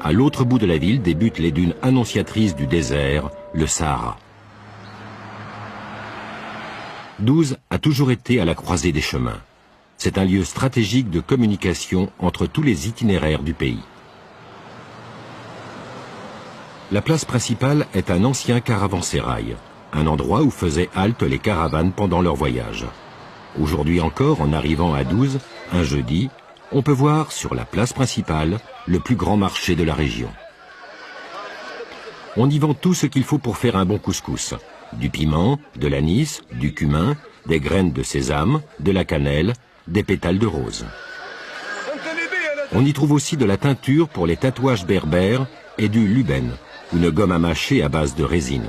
À l'autre bout de la ville débutent les dunes annonciatrices du désert, le Sahara. 12 a toujours été à la croisée des chemins. C'est un lieu stratégique de communication entre tous les itinéraires du pays. La place principale est un ancien caravansérail, un endroit où faisaient halte les caravanes pendant leur voyage. Aujourd'hui encore, en arrivant à 12, un jeudi, on peut voir sur la place principale le plus grand marché de la région. On y vend tout ce qu'il faut pour faire un bon couscous. Du piment, de l'anis, du cumin, des graines de sésame, de la cannelle, des pétales de rose. On y trouve aussi de la teinture pour les tatouages berbères et du luben, une gomme à mâcher à base de résine.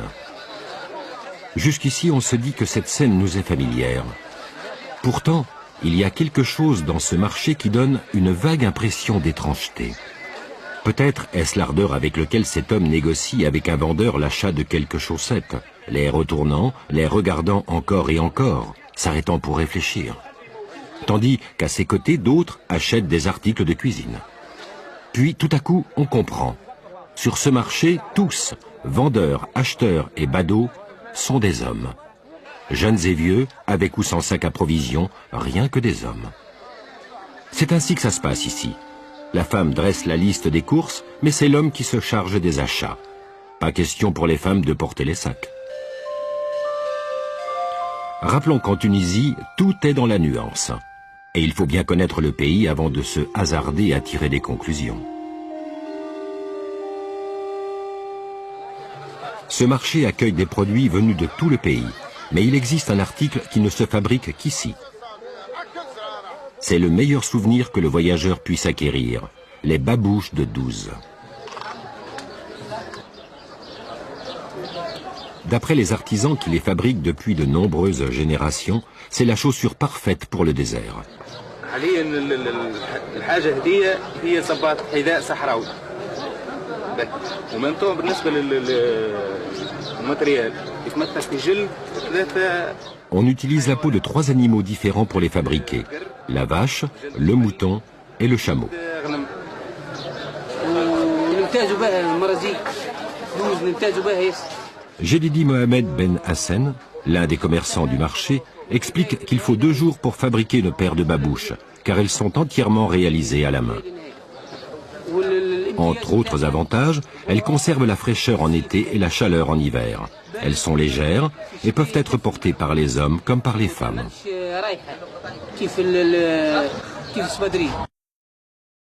Jusqu'ici, on se dit que cette scène nous est familière. Pourtant, il y a quelque chose dans ce marché qui donne une vague impression d'étrangeté. Peut-être est-ce l'ardeur avec lequel cet homme négocie avec un vendeur l'achat de quelques chaussettes, les retournant, les regardant encore et encore, s'arrêtant pour réfléchir. Tandis qu'à ses côtés, d'autres achètent des articles de cuisine. Puis, tout à coup, on comprend. Sur ce marché, tous, vendeurs, acheteurs et badauds, sont des hommes. Jeunes et vieux, avec ou sans sac à provisions, rien que des hommes. C'est ainsi que ça se passe ici. La femme dresse la liste des courses, mais c'est l'homme qui se charge des achats. Pas question pour les femmes de porter les sacs. Rappelons qu'en Tunisie, tout est dans la nuance. Et il faut bien connaître le pays avant de se hasarder à tirer des conclusions. Ce marché accueille des produits venus de tout le pays, mais il existe un article qui ne se fabrique qu'ici. C'est le meilleur souvenir que le voyageur puisse acquérir, les babouches de 12. D'après les artisans qui les fabriquent depuis de nombreuses générations, c'est la chaussure parfaite pour le désert. On utilise la peau de 3 animaux différents pour les fabriquer. La vache, le mouton et le chameau. Jedidi Mohamed Ben Hassen, l'un des commerçants du marché, explique qu'il faut 2 jours pour fabriquer une paire de babouches, car elles sont entièrement réalisées à la main. Entre autres avantages, elles conservent la fraîcheur en été et la chaleur en hiver. Elles sont légères et peuvent être portées par les hommes comme par les femmes.